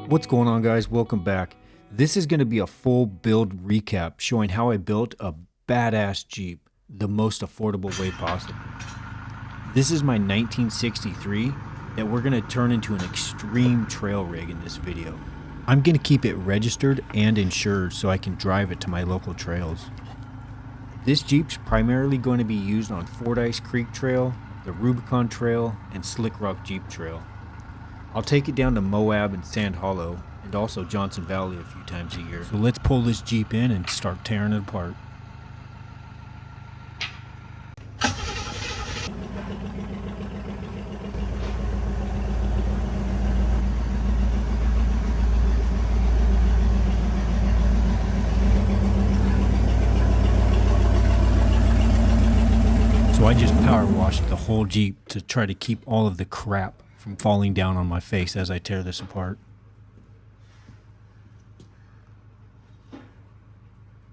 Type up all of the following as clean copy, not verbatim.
What's going on, guys? Welcome back. This is going to be a full build recap showing how I built a badass Jeep the most affordable way possible. This is my 1963 that we're going to turn into an extreme trail rig in this video. I'm going to keep it registered and insured so I can drive it to my local trails. This Jeep's primarily going to be used on Fordyce Creek Trail, the Rubicon Trail, and Slick Rock Jeep Trail. I'll take it down to Moab and Sand Hollow, and also Johnson Valley a few times a year. So let's pull this Jeep in and start tearing it apart. So I just power washed the whole Jeep to try to keep all of the crap from falling down on my face as I tear this apart.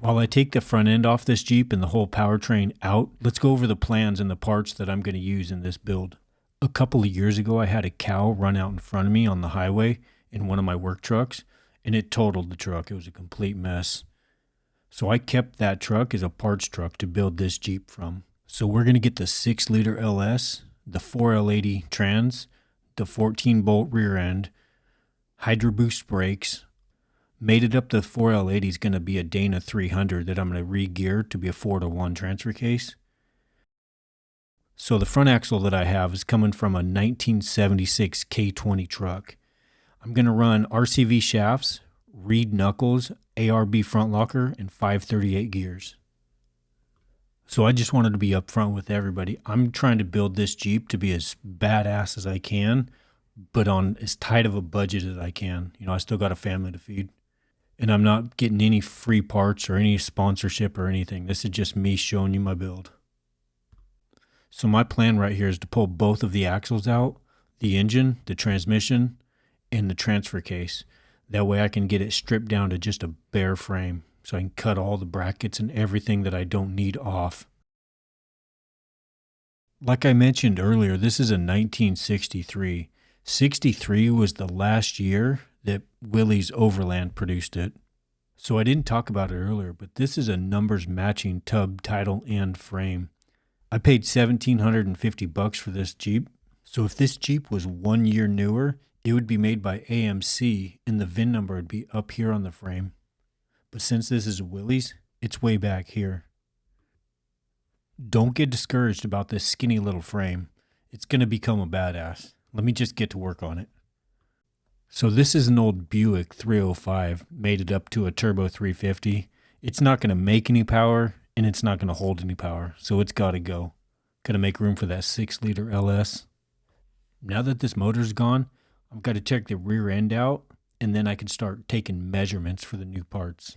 While I take the front end off this Jeep and the whole powertrain out, let's go over the plans and the parts that I'm going to use in this build. A couple of years ago, I had a cow run out in front of me on the highway in one of my work trucks, and it totaled the truck. It was a complete mess. So I kept that truck as a parts truck to build this Jeep from. So we're going to get the 6-liter LS, the 4L80 trans, the 14-bolt rear end, Hydro Boost brakes. Mated up the 4L80 is going to be a Dana 300 that I'm going to re-gear to be a 4-to-1 transfer case. So the front axle that I have is coming from a 1976 K20 truck. I'm going to run RCV shafts, reed knuckles, ARB front locker, and 538 gears. So I just wanted to be upfront with everybody. I'm trying to build this Jeep to be as badass as I can, but on as tight of a budget as I can. You know, I still got a family to feed. And I'm not getting any free parts or any sponsorship or anything. This is just me showing you my build. So my plan right here is to pull both of the axles out, the engine, the transmission, and the transfer case. That way I can get it stripped down to just a bare frame, so I can cut all the brackets and everything that I don't need off. Like I mentioned earlier, this is a 1963. 63 was the last year that Willys Overland produced it. So I didn't talk about it earlier, but this is a numbers matching tub, title, and frame. I paid $1,750 for this Jeep. So if this Jeep was 1 year newer, it would be made by AMC and the VIN number would be up here on the frame. But since this is Willys, it's way back here. Don't get discouraged about this skinny little frame. It's going to become a badass. Let me just get to work on it. So this is an old Buick 305, mated up to a turbo 350. It's not going to make any power, and it's not going to hold any power, so it's got to go. Got to make room for that 6-liter LS. Now that this motor's gone, I've got to check the rear end out, and then I can start taking measurements for the new parts.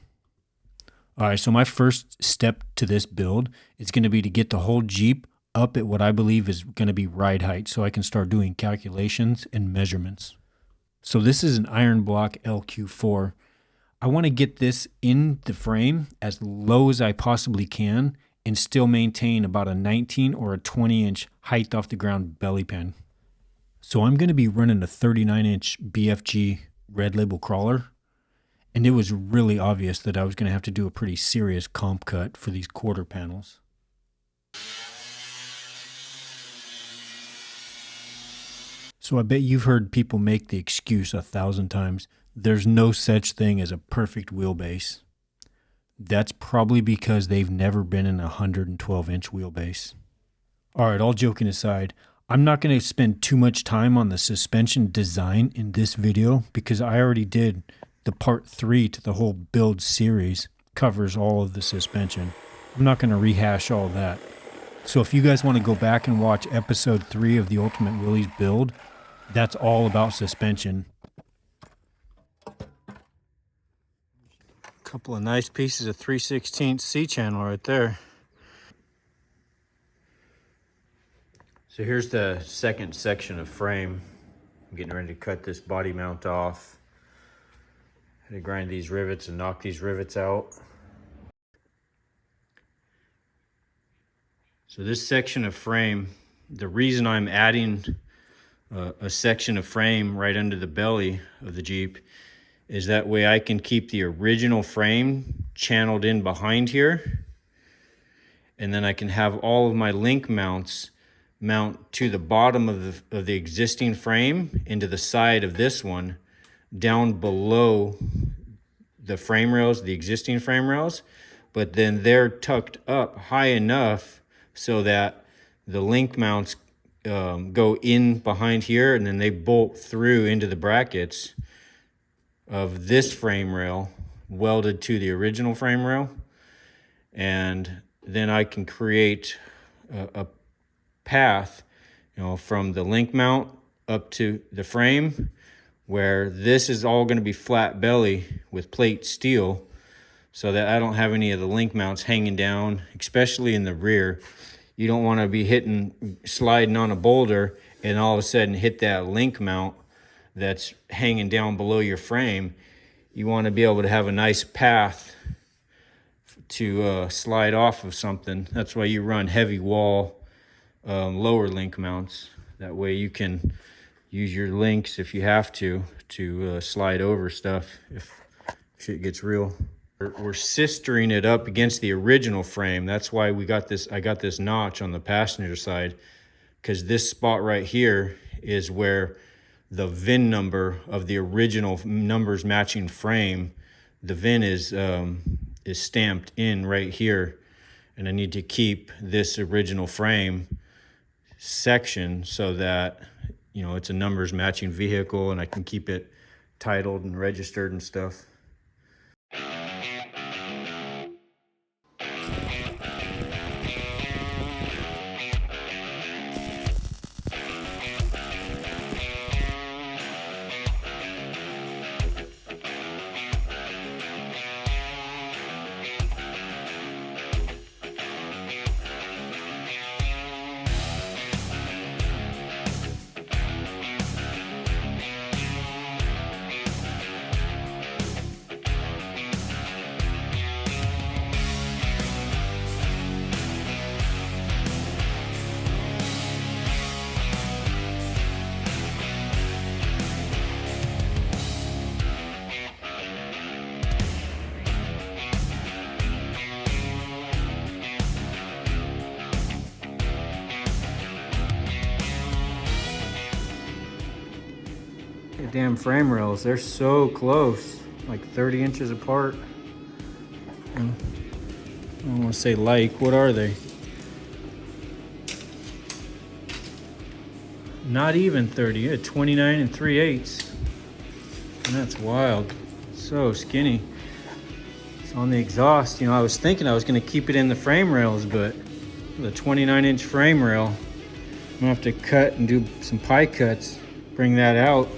All right, so my first step to this build is going to be to get the whole Jeep up at what I believe is going to be ride height, so I can start doing calculations and measurements. So this is an iron block LQ4. I want to get this in the frame as low as I possibly can and still maintain about a 19 or a 20-inch height off the ground belly pan. So I'm going to be running a 39-inch BFG red label crawler. And it was really obvious that I was going to have to do a pretty serious comp cut for these quarter panels. So I bet you've heard people make the excuse 1,000 times. There's no such thing as a perfect wheelbase. That's probably because they've never been in a 112-inch wheelbase. All right, all joking aside, I'm not going to spend too much time on the suspension design in this video because I already did the part 3 to the whole build series. Covers all of the suspension. I'm not going to rehash all that. So if you guys want to go back and watch episode 3 of the Ultimate Willys build, that's all about suspension. Couple of nice pieces of 3/16 C-channel right there. So here's the second section of frame. I'm getting ready to cut this body mount off. I had to grind these rivets and knock these rivets out. So this section of frame, the reason I'm adding a section of frame right under the belly of the Jeep is that way I can keep the original frame channeled in behind here, and then I can have all of my link mounts mount to the bottom of the existing frame into the side of this one, down below the frame rails, the existing frame rails, but then they're tucked up high enough so that the link mounts go in behind here, and then they bolt through into the brackets of this frame rail welded to the original frame rail. And then I can create a path, from the link mount up to the frame, where this is all going to be flat belly with plate steel, so that I don't have any of the link mounts hanging down, especially in the rear. You don't want to be sliding on a boulder and all of a sudden hit that link mount that's hanging down below your frame. You want to be able to have a nice path to slide off of something. That's why you run heavy wall lower link mounts. That way you can use your links if you have to slide over stuff if shit gets real. We're sistering it up against the original frame. That's why I got this notch on the passenger side, because this spot right here is where the VIN number of the original numbers matching frame, the VIN is stamped in right here, and I need to keep this original frame section so that it's a numbers matching vehicle, and I can keep it titled and registered and stuff. The damn frame rails, they're so close, like 30 inches apart. I don't want to say what are they? Not even 30, 29 3/8. And that's wild. So skinny. It's on the exhaust. I was thinking I was going to keep it in the frame rails, but the 29-inch frame rail, I'm going to have to cut and do some pie cuts, bring that out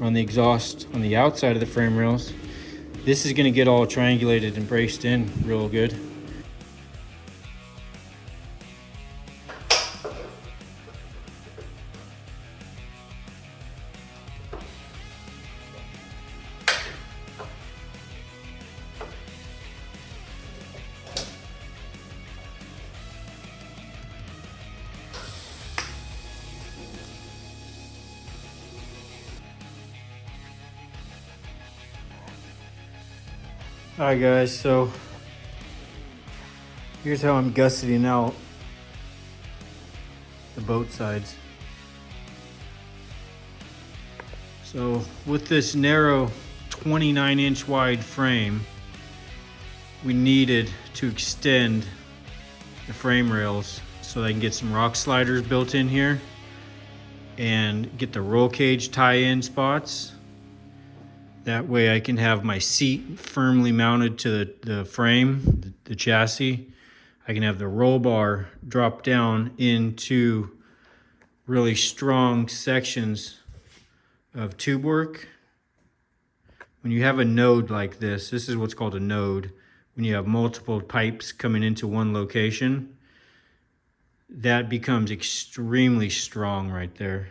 on the exhaust on the outside of the frame rails. This is going to get all triangulated and braced in real good. Alright guys, so here's how I'm gusseting out the boat sides. So with this narrow 29-inch wide frame, we needed to extend the frame rails so I can get some rock sliders built in here and get the roll cage tie-in spots. That way I can have my seat firmly mounted to the frame, the chassis. I can have the roll bar drop down into really strong sections of tube work. When you have a node like this is what's called a node. When you have multiple pipes coming into one location, that becomes extremely strong right there.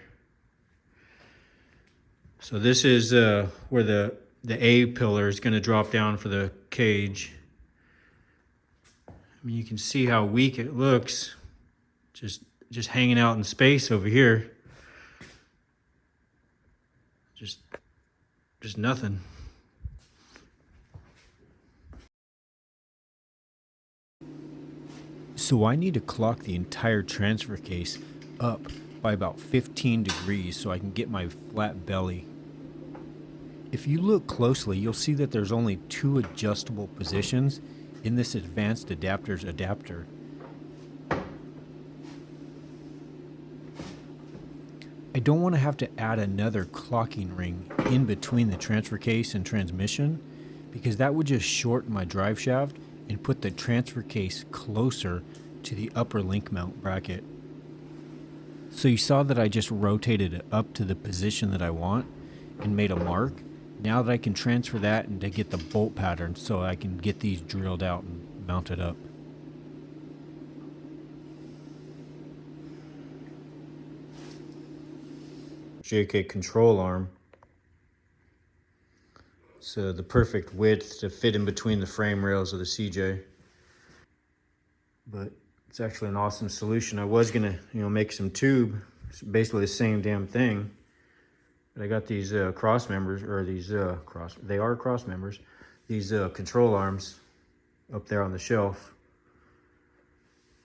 So this is where the A pillar is going to drop down for the cage. I mean, you can see how weak it looks. just hanging out in space over here. Just nothing. So I need to clock the entire transfer case up by about 15 degrees so I can get my flat belly. If you look closely, you'll see that there's only 2 adjustable positions in this advanced adapter's adapter. I don't want to have to add another clocking ring in between the transfer case and transmission, because that would just shorten my drive shaft and put the transfer case closer to the upper link mount bracket. So you saw that I just rotated it up to the position that I want and made a mark. Now that I can transfer that and to get the bolt pattern so I can get these drilled out and mounted up. JK control arm. So the perfect width to fit in between the frame rails of the CJ. But it's actually an awesome solution. I was gonna, make some tube. It's basically the same damn thing. But I got these cross members, or these they are cross members. These control arms up there on the shelf.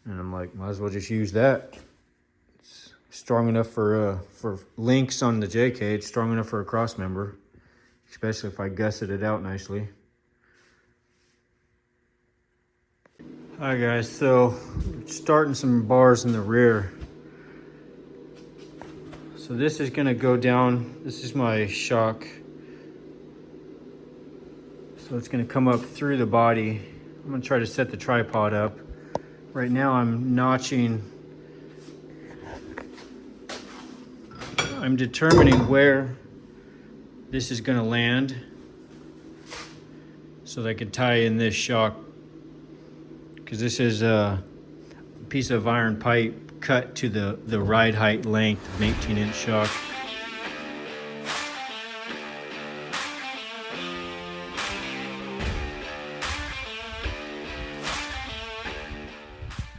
And I'm like, might as well just use that. It's strong enough for links on the JK. It's strong enough for a cross member, especially if I gusset it out nicely. Alright guys, so starting some bars in the rear. So this is gonna go down, this is my shock. So it's gonna come up through the body. I'm gonna try to set the tripod up. Right now I'm notching, I'm determining where this is gonna land so that I can tie in this shock, because this is a piece of iron pipe cut to the ride height length of an 18-inch shock.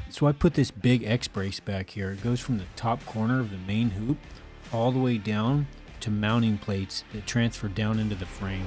So I put this big X brace back here. It goes from the top corner of the main hoop all the way down to mounting plates that transfer down into the frame.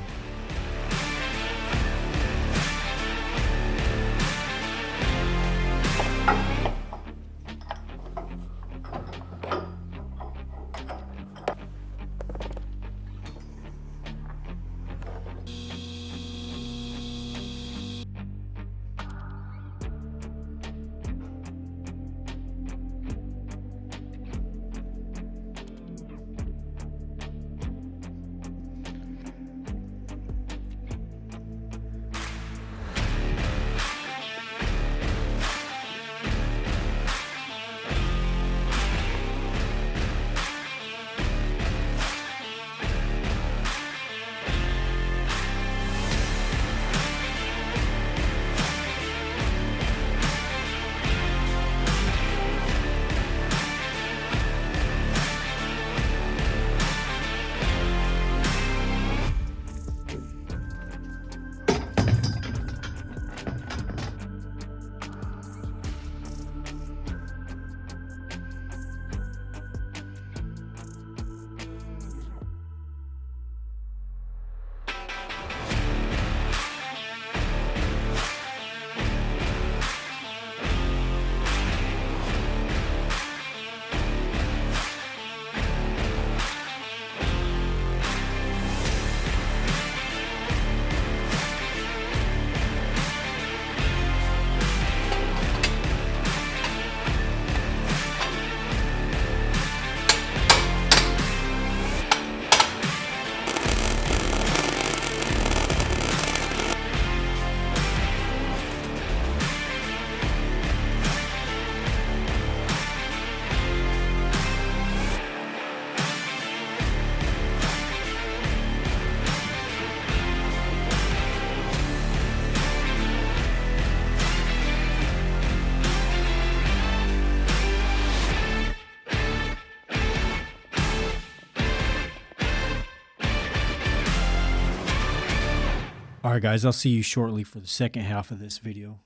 All right, guys, I'll see you shortly for the second half of this video.